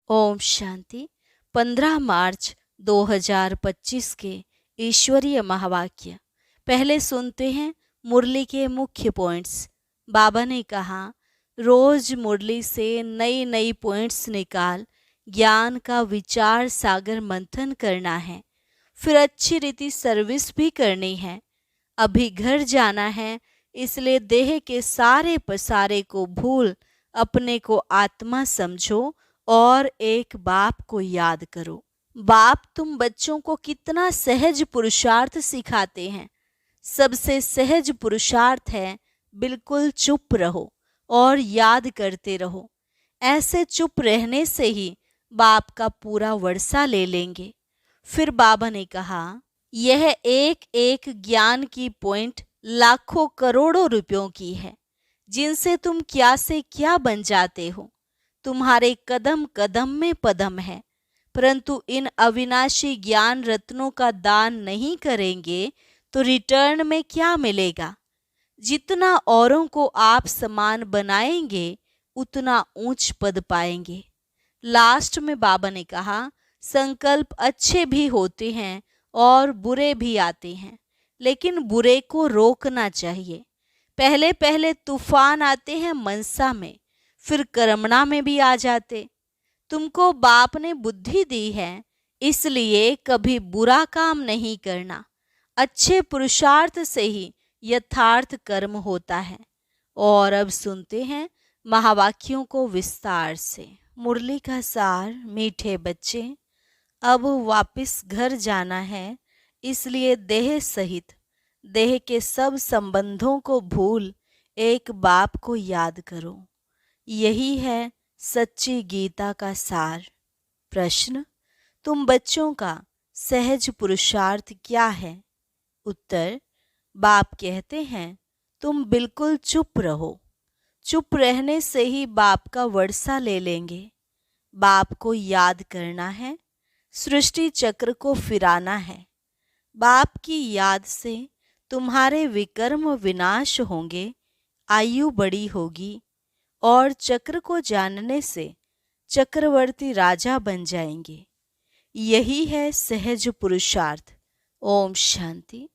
ओम शांति। 15 मार्च 2025 के ईश्वरीय महावाक्य। पहले सुनते हैं मुरली के मुख्य पॉइंट्स। बाबा ने कहा, रोज मुरली से नई नई पॉइंट्स निकाल ज्ञान का विचार सागर मंथन करना है। फिर अच्छी रीति सर्विस भी करनी है। अभी घर जाना है, इसलिए देह के सारे पसारे को भूल अपने को आत्मा समझो और एक बाप को याद करो। बाप तुम बच्चों को कितना सहज पुरुषार्थ सिखाते हैं। सबसे सहज पुरुषार्थ है बिल्कुल चुप रहो और याद करते रहो। ऐसे चुप रहने से ही बाप का पूरा वर्षा ले लेंगे। फिर बाबा ने कहा, यह एक एक ज्ञान की पॉइंट लाखों करोड़ों रुपयों की है, जिनसे तुम क्या से क्या बन जाते हो। तुम्हारे कदम कदम में पदम है, परंतु इन अविनाशी ज्ञान रत्नों का दान नहीं करेंगे तो रिटर्न में क्या मिलेगा। जितना औरों को आप समान बनाएंगे उतना ऊंच पद पाएंगे। लास्ट में बाबा ने कहा, संकल्प अच्छे भी होते हैं और बुरे भी आते हैं, लेकिन बुरे को रोकना चाहिए। पहले पहले तूफान आते हैं मनसा में, फिर कर्मणा में भी आ जाते। तुमको बाप ने बुद्धि दी है, इसलिए कभी बुरा काम नहीं करना। अच्छे पुरुषार्थ से ही यथार्थ कर्म होता है। और अब सुनते हैं महावाक्यों को विस्तार से। मुरली का सार। मीठे बच्चे, अब वापस घर जाना है, इसलिए देह सहित देह के सब संबंधों को भूल एक बाप को याद करो। यही है सच्ची गीता का सार। प्रश्न, तुम बच्चों का सहज पुरुषार्थ क्या है? उत्तर, बाप कहते हैं तुम बिल्कुल चुप रहो। चुप रहने से ही बाप का वर्षा ले लेंगे। बाप को याद करना है, सृष्टि चक्र को फिराना है। बाप की याद से तुम्हारे विकर्म विनाश होंगे, आयु बड़ी होगी और चक्र को जानने से चक्रवर्ती राजा बन जाएंगे। यही है सहज पुरुषार्थ। ओम शांति।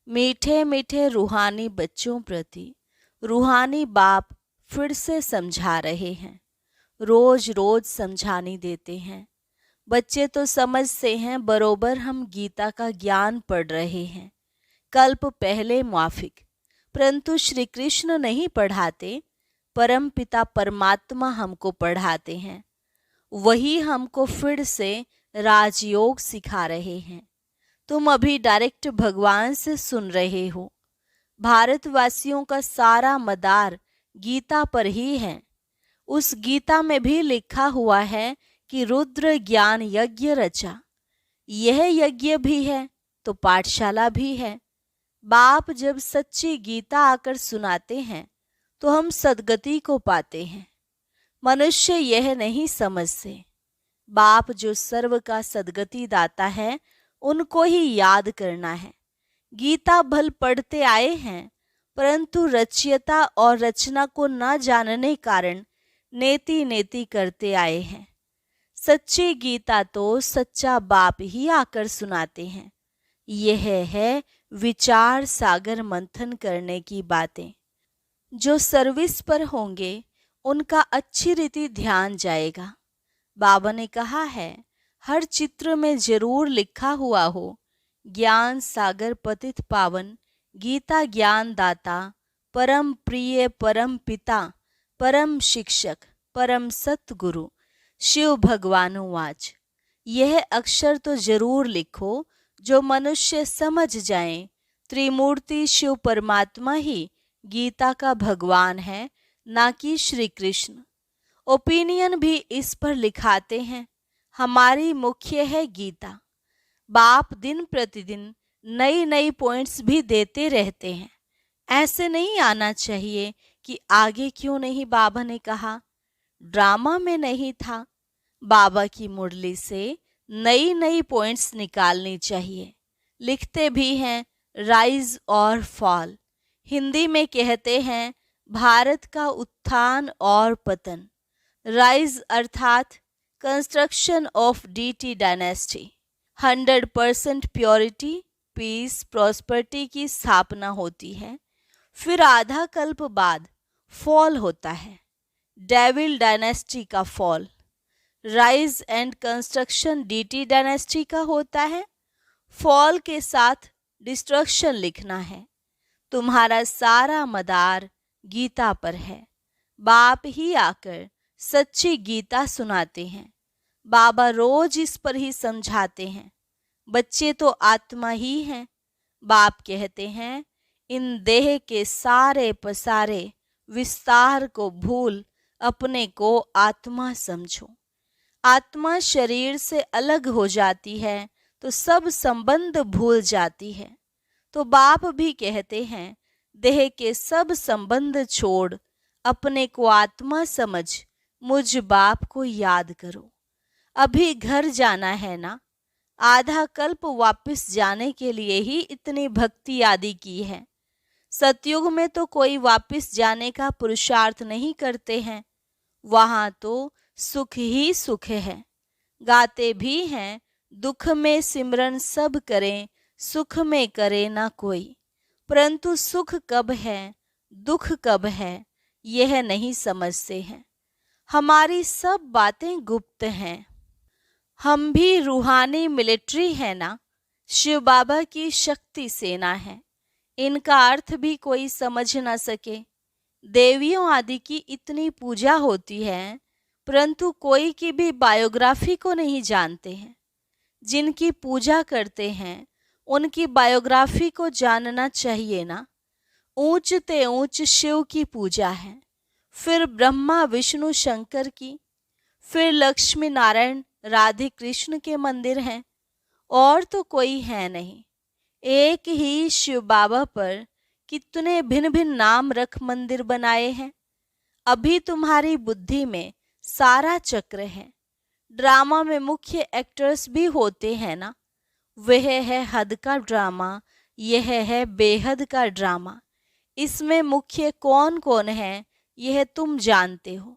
मीठे मीठे रूहानी बच्चों प्रति रूहानी बाप फिर से समझा रहे हैं। रोज रोज समझाने देते हैं। बच्चे तो समझते हैं, बरोबर हम गीता का ज्ञान पढ़ रहे हैं। कल्प पहले माफिक, परंतु श्री कृष्ण नहीं पढ़ाते, परम पिता परमात्मा हमको पढ़ाते हैं। वही हमको फिर से राजयोग सिखा रहे हैं। तुम अभी डायरेक्ट भगवान से सुन रहे हो। भारतवासियों का सारा मदार गीता पर ही है। उस गीता में भी लिखा हुआ है कि रुद्र ज्ञान यज्ञ रचा। यह यज्ञ भी है तो पाठशाला भी है। बाप जब सच्ची गीता आकर सुनाते हैं तो हम सद्गति को पाते हैं। मनुष्य यह नहीं समझते। बाप जो सर्व का सद्गति दाता है, उनको ही याद करना है। गीता भल पढ़ते आए हैं, परंतु रचयिता और रचना को न जानने कारण नेति नेति करते आए हैं। सच्ची गीता तो सच्चा बाप ही आकर सुनाते हैं। यह है विचार सागर मंथन करने की बातें। जो सर्विस पर होंगे उनका अच्छी रीति ध्यान जाएगा। बाबा ने कहा है, हर चित्र में जरूर लिखा हुआ हो, ज्ञान सागर पतित पावन, गीता ज्ञान दाता, परम प्रिय परम पिता, परम शिक्षक, परम सतगुरु, शिव भगवानुवाच। यह अक्षर तो जरूर लिखो जो मनुष्य समझ जाएं, त्रिमूर्ति शिव परमात्मा ही गीता का भगवान है, ना कि श्री कृष्ण। ओपिनियन भी इस पर लिखाते हैं। हमारी मुख्य है गीता। बाप दिन प्रतिदिन नई नई पॉइंट्स भी देते रहते हैं। ऐसे नहीं आना चाहिए कि आगे क्यों नहीं बाबा ने कहा। ड्रामा में नहीं था। बाबा की मुरली से नई नई पॉइंट्स निकालनी चाहिए। लिखते भी हैं राइज और फॉल। हिंदी में कहते हैं भारत का उत्थान और पतन। राइज अर्थात construction of deity dynasty. 100% purity, peace, prosperity की स्थापना होती है। फिर आधा कल्प बाद फॉल होता है, डेविल डायनेस्टी का fall. Rise and construction deity dynasty का होता है। फॉल के साथ डिस्ट्रक्शन लिखना है। तुम्हारा सारा मदार गीता पर है। बाप ही आकर सच्ची गीता सुनाते हैं। बाबा रोज इस पर ही समझाते हैं। बच्चे तो आत्मा ही हैं। बाप कहते हैं, इन देह के सारे पसारे विस्तार को भूल अपने को आत्मा समझो। आत्मा शरीर से अलग हो जाती है तो सब संबंध भूल जाती है। तो बाप भी कहते हैं, देह के सब संबंध छोड़ अपने को आत्मा समझ मुझ बाप को याद करो। अभी घर जाना है ना, आधा कल्प वापस जाने के लिए ही इतनी भक्ति आदि की है। सतयुग में तो कोई वापस जाने का पुरुषार्थ नहीं करते हैं। वहां तो सुख ही सुख है। गाते भी हैं, दुख में सिमरन सब करें, सुख में करे ना कोई। परंतु सुख कब है, दुख कब है, यह नहीं समझते हैं। हमारी सब बातें गुप्त हैं। हम भी रूहानी मिलिट्री है ना, शिव बाबा की शक्ति सेना है। इनका अर्थ भी कोई समझ ना सके। देवियों आदि की इतनी पूजा होती है, परंतु कोई की भी बायोग्राफी को नहीं जानते हैं। जिनकी पूजा करते हैं उनकी बायोग्राफी को जानना चाहिए ना। ऊंच ते ऊंच शिव की पूजा है, फिर ब्रह्मा विष्णु शंकर की, फिर लक्ष्मी नारायण राधे कृष्ण के मंदिर हैं, और तो कोई है नहीं। एक ही शिव बाबा पर कितने भिन्न भिन्न नाम रख मंदिर बनाए हैं। अभी तुम्हारी बुद्धि में सारा चक्र है। ड्रामा में मुख्य एक्टर्स भी होते हैं ना। वह है हद का ड्रामा, यह है बेहद का ड्रामा। इसमें मुख्य कौन कौन है यह तुम जानते हो।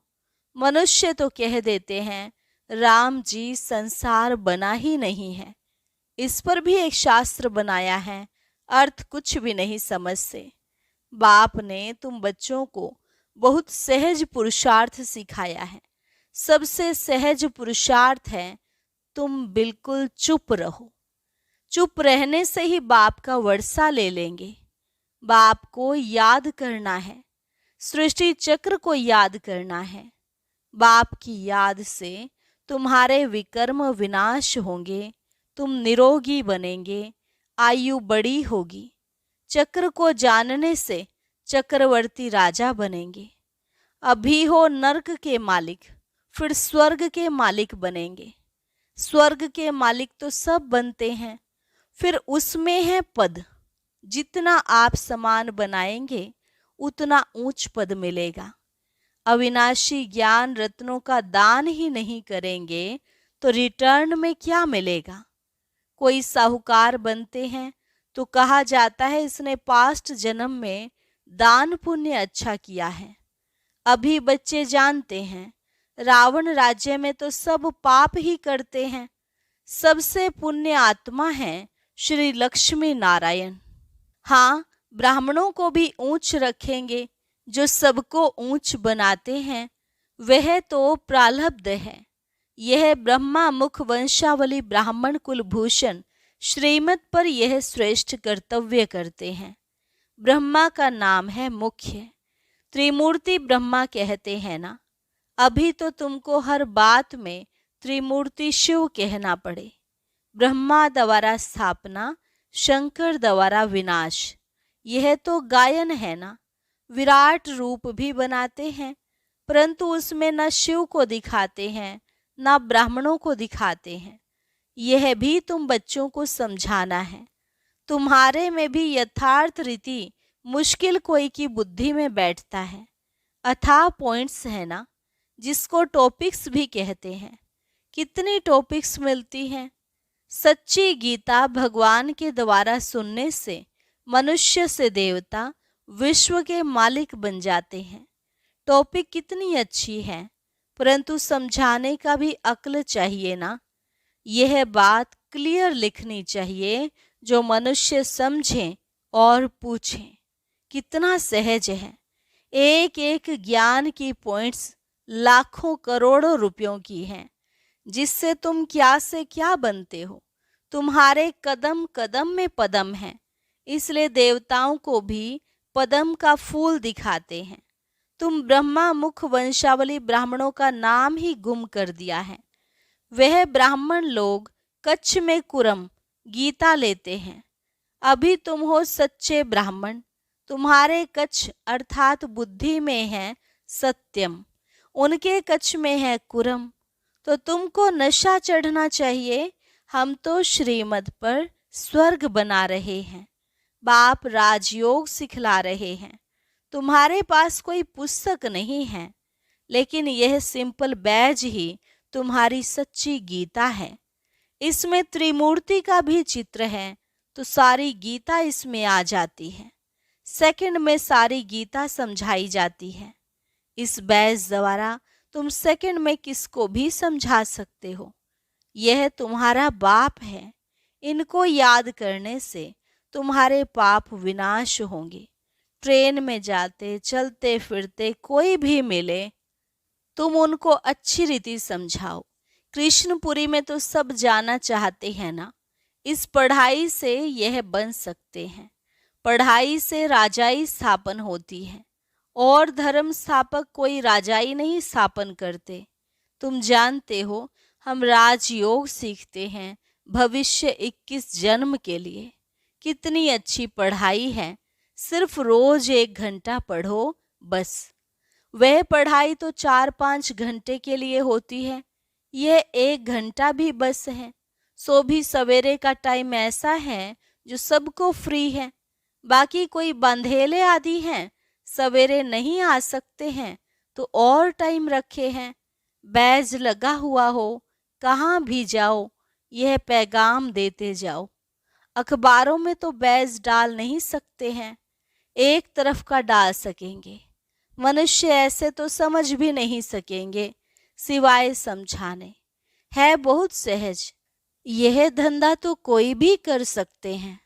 मनुष्य तो कह देते हैं, राम जी संसार बना ही नहीं है। इस पर भी एक शास्त्र बनाया है, अर्थ कुछ भी नहीं समझते। बाप ने तुम बच्चों को बहुत सहज पुरुषार्थ सिखाया है। सबसे सहज पुरुषार्थ है, तुम बिल्कुल चुप रहो। चुप रहने से ही बाप का वर्षा ले लेंगे। बाप को याद करना है, सृष्टि चक्र को याद करना है। बाप की याद से तुम्हारे विकर्म विनाश होंगे, तुम निरोगी बनेंगे, आयु बड़ी होगी। चक्र को जानने से चक्रवर्ती राजा बनेंगे। अभी हो नर्क के मालिक, फिर स्वर्ग के मालिक बनेंगे। स्वर्ग के मालिक तो सब बनते हैं, फिर उसमें है पद। जितना आप समान बनाएंगे उतना ऊंच पद मिलेगा। अविनाशी ज्ञान रत्नों का दान ही नहीं करेंगे तो रिटर्न में क्या मिलेगा। कोई साहूकार बनते हैं तो कहा जाता है इसने पास्ट जन्म में दान पुण्य अच्छा किया है। अभी बच्चे जानते हैं, रावण राज्य में तो सब पाप ही करते हैं। सबसे पुण्य आत्मा है श्री लक्ष्मी नारायण। हाँ, ब्राह्मणों को भी ऊंच रखेंगे। जो सबको ऊंच बनाते हैं वह तो प्रालब्ध है। यह ब्रह्मा मुख वंशावली ब्राह्मण कुलभूषण श्रीमत पर यह श्रेष्ठ कर्तव्य करते हैं। ब्रह्मा का नाम है मुख्य। त्रिमूर्ति ब्रह्मा कहते हैं ना। अभी तो तुमको हर बात में त्रिमूर्ति शिव कहना पड़े। ब्रह्मा द्वारा स्थापना, शंकर द्वारा विनाश, यह तो गायन है ना। विराट रूप भी बनाते हैं, परंतु उसमें न शिव को दिखाते हैं न ब्राह्मणों को दिखाते हैं। यह भी तुम बच्चों को समझाना है। तुम्हारे में भी यथार्थ रीति मुश्किल कोई की बुद्धि में बैठता है। अथाह पॉइंट्स है ना, जिसको टॉपिक्स भी कहते हैं। कितनी टॉपिक्स मिलती हैं। सच्ची गीता भगवान के द्वारा सुनने से मनुष्य से देवता, विश्व के मालिक बन जाते हैं। टॉपिक कितनी अच्छी है। परंतु समझाने का भी अक्ल चाहिए ना। यह बात क्लियर लिखनी चाहिए जो मनुष्य समझे और पूछे। कितना सहज है। एक एक ज्ञान की पॉइंट्स लाखों करोड़ों रुपयों की हैं, जिससे तुम क्या से क्या बनते हो। तुम्हारे कदम कदम में पदम है, इसलिए देवताओं को भी पदम का फूल दिखाते हैं। तुम ब्रह्मा मुख वंशावली ब्राह्मणों का नाम ही गुम कर दिया है। वह ब्राह्मण लोग कच्छ में कुरम गीता लेते हैं। अभी तुम हो सच्चे ब्राह्मण। तुम्हारे कच्छ अर्थात बुद्धि में है सत्यम, उनके कच्छ में है कुरम। तो तुमको नशा चढ़ना चाहिए। हम तो श्रीमत पर स्वर्ग बना रहे हैं, बाप राजयोग सिखला रहे हैं। तुम्हारे पास कोई पुस्तक नहीं है, लेकिन यह सिंपल बैज ही तुम्हारी सच्ची गीता है। इसमें त्रिमूर्ति का भी चित्र है, तो सारी गीता इसमें आ जाती है। सेकंड में सारी गीता समझाई जाती है। इस बैज द्वारा तुम सेकंड में किसको भी समझा सकते हो। यह तुम्हारा बाप है। इनको याद करने से तुम्हारे पाप विनाश होंगे। ट्रेन में जाते चलते फिरते कोई भी मिले, तुम उनको अच्छी रीति समझाओ। कृष्णपुरी में तो सब जाना चाहते हैं ना। इस पढ़ाई से यह बन सकते हैं। पढ़ाई से राजाई स्थापन होती है, और धर्म स्थापक कोई राजाई नहीं स्थापन करते। तुम जानते हो हम राजयोग सीखते हैं भविष्य 21 जन्म के लिए। कितनी अच्छी पढ़ाई है। सिर्फ रोज 1 घंटा पढ़ो बस। वह पढ़ाई तो 4-5 घंटे के लिए होती है, यह 1 घंटा भी बस है। सो भी सवेरे का टाइम ऐसा है जो सबको फ्री है। बाकी कोई बंधेले आदि हैं, सवेरे नहीं आ सकते हैं तो और टाइम रखे हैं। बैज लगा हुआ हो, कहाँ भी जाओ यह पैगाम देते जाओ। अखबारों में तो बैज डाल नहीं सकते हैं, एक तरफ का डाल सकेंगे। मनुष्य ऐसे तो समझ भी नहीं सकेंगे सिवाय समझाने। है बहुत सहज। यह धंधा तो कोई भी कर सकते हैं।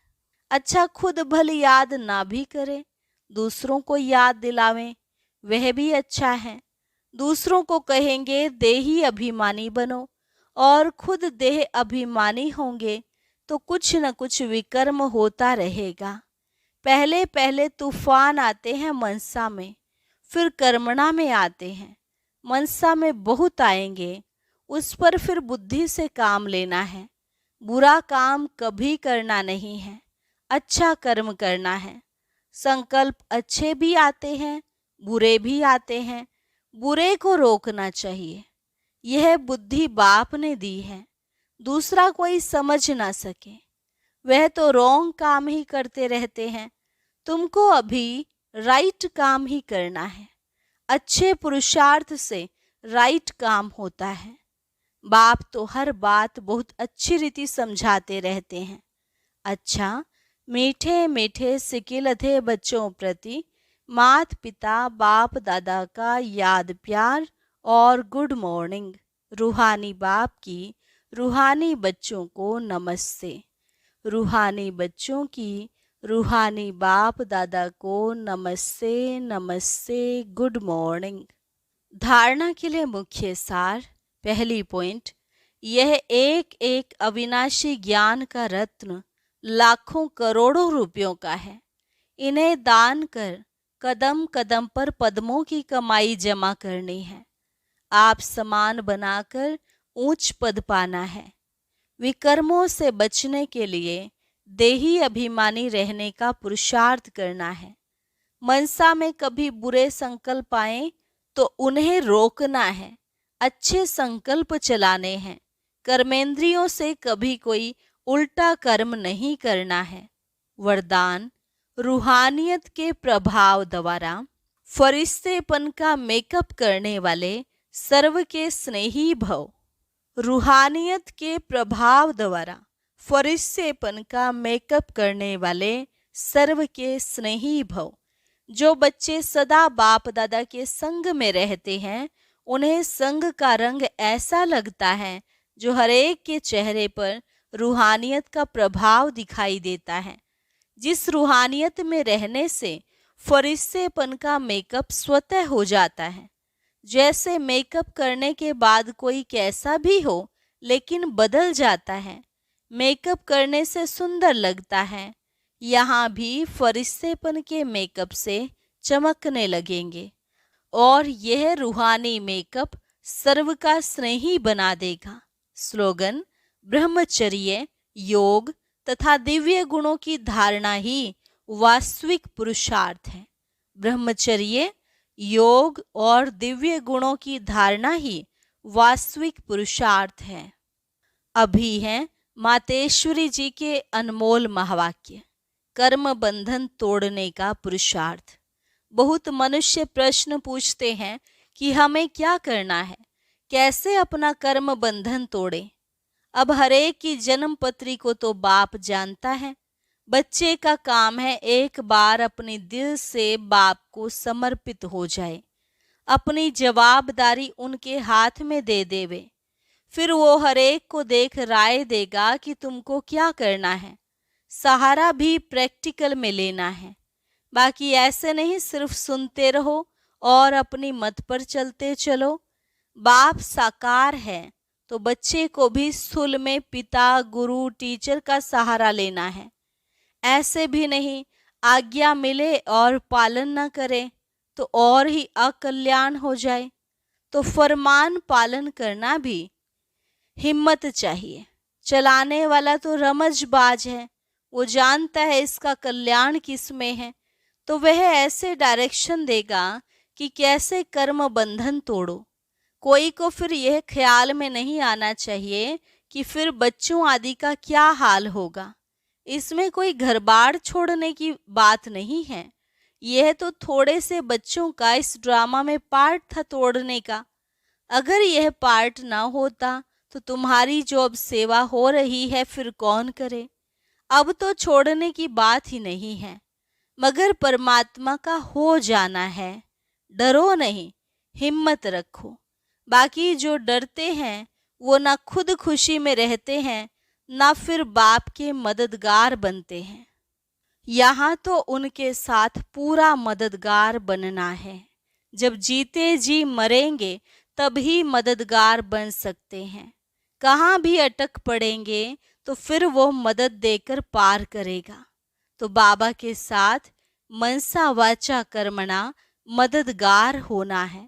अच्छा, खुद भले याद ना भी करें, दूसरों को याद दिलावें, वह भी अच्छा है। दूसरों को कहेंगे देही अभिमानी बनो, और खुद देह अभिमानी होंगे तो कुछ न कुछ विकर्म होता रहेगा। पहले पहले तूफान आते हैं मनसा में, फिर कर्मणा में आते हैं। मनसा में बहुत आएंगे, उस पर फिर बुद्धि से काम लेना है। बुरा काम कभी करना नहीं है, अच्छा कर्म करना है। संकल्प अच्छे भी आते हैं, बुरे भी आते हैं। बुरे को रोकना चाहिए। यह बुद्धि बाप ने दी है, दूसरा कोई समझ ना सके। वह तो रॉन्ग काम ही करते रहते हैं। तुमको अभी राइट काम ही करना है। अच्छे पुरुषार्थ से राइट काम होता है। बाप तो हर बात बहुत अच्छी रीति समझाते रहते हैं। अच्छा, मीठे मीठे सिकिलधे बच्चों प्रति मात पिता बाप दादा का याद प्यार और गुड मॉर्निंग। रूहानी बाप की रूहानी बच्चों को नमस्ते। रूहानी बच्चों की रूहानी बाप दादा को नमस्ते नमस्ते, गुड मॉर्निंग। धारणा के लिए मुख्य सार। पहली पॉइंट, यह एक एक अविनाशी ज्ञान का रत्न लाखों करोड़ों रुपयों का है। इन्हें दान कर कदम कदम पर पद्मों की कमाई जमा करनी है। आप समान बनाकर ऊंच पद पाना है। विकर्मों से बचने के लिए देही अभिमानी रहने का पुरुषार्थ करना है। मनसा में कभी बुरे संकल्प आए तो उन्हें रोकना है, अच्छे संकल्प चलाने हैं। कर्मेंद्रियों से कभी कोई उल्टा कर्म नहीं करना है। वरदान, रूहानियत के प्रभाव द्वारा फरिश्तेपन का मेकअप करने वाले सर्व के स्नेही भव। रूहानियत के प्रभाव द्वारा फरिश्तेपन का मेकअप करने वाले सर्व के स्नेही भव। जो बच्चे सदा बाप दादा के संग में रहते हैं उन्हें संग का रंग ऐसा लगता है जो हरेक के चेहरे पर रूहानियत का प्रभाव दिखाई देता है, जिस रूहानियत में रहने से फरिश्तेपन का मेकअप स्वतः हो जाता है। जैसे मेकअप करने के बाद कोई कैसा भी हो लेकिन बदल जाता है, मेकअप करने से सुंदर लगता है, यहाँ भी फरिश्तेपन के मेकअप से चमकने लगेंगे और यह रूहानी मेकअप सर्व का स्नेही बना देगा। स्लोगन: ब्रह्मचर्य, योग तथा दिव्य गुणों की धारणा ही वास्तविक पुरुषार्थ है। ब्रह्मचर्य, योग और दिव्य गुणों की धारणा ही वास्तविक पुरुषार्थ है। अभी हैं मातेश्वरी जी के अनमोल महावाक्य, कर्म बंधन तोड़ने का पुरुषार्थ। बहुत मनुष्य प्रश्न पूछते हैं कि हमें क्या करना है, कैसे अपना कर्म बंधन तोड़े। अब हरेक की जन्म पत्री को तो बाप जानता है। बच्चे का काम है एक बार अपने दिल से बाप को समर्पित हो जाए, अपनी जवाबदारी उनके हाथ में दे देवे। फिर वो हरेक को देख राय देगा कि तुमको क्या करना है। सहारा भी प्रैक्टिकल में लेना है, बाकी ऐसे नहीं सिर्फ सुनते रहो और अपनी मत पर चलते चलो। बाप साकार है तो बच्चे को भी स्थूल में पिता, गुरु, टीचर का सहारा लेना है। ऐसे भी नहीं आज्ञा मिले और पालन न करे तो और ही अकल्याण हो जाए। तो फरमान पालन करना भी हिम्मत चाहिए। चलाने वाला तो रमजबाज है, वो जानता है इसका कल्याण किस में है, तो वह ऐसे डायरेक्शन देगा कि कैसे कर्म बंधन तोड़ो। कोई को फिर यह ख्याल में नहीं आना चाहिए कि फिर बच्चों आदि का क्या हाल होगा। इसमें कोई घर बार छोड़ने की बात नहीं है। यह तो थोड़े से बच्चों का इस ड्रामा में पार्ट था तोड़ने का। अगर यह पार्ट ना होता तो तुम्हारी जो अब सेवा हो रही है फिर कौन करे। अब तो छोड़ने की बात ही नहीं है, मगर परमात्मा का हो जाना है। डरो नहीं, हिम्मत रखो। बाकी जो डरते हैं वो ना खुद खुशी में रहते हैं, ना फिर बाप के मददगार बनते हैं। यहाँ तो उनके साथ पूरा मददगार बनना है। जब जीते जी मरेंगे तभी मददगार बन सकते हैं। कहाँ भी अटक पड़ेंगे तो फिर वो मदद देकर पार करेगा। तो बाबा के साथ मनसा वाचा कर्मणा मददगार होना है।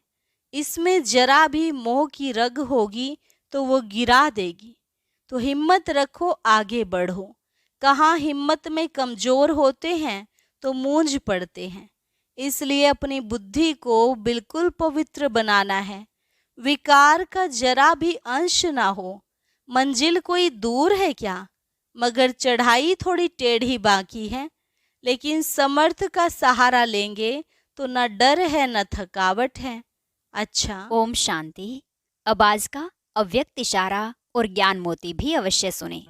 इसमें जरा भी मोह की रग होगी तो वो गिरा देगी। तो हिम्मत रखो, आगे बढ़ो। कहाँ हिम्मत में कमजोर होते हैं तो मूंझ पड़ते हैं। इसलिए अपनी बुद्धि को बिल्कुल पवित्र बनाना है। विकार का जरा भी अंश ना हो। मंजिल कोई दूर है क्या, मगर चढ़ाई थोड़ी टेढ़ी बाकी है। लेकिन समर्थ का सहारा लेंगे तो न डर है न थकावट है। अच्छा, ओम शांति। अब आज का अव्यक्त इशारा और ज्ञान मोती भी अवश्य सुने।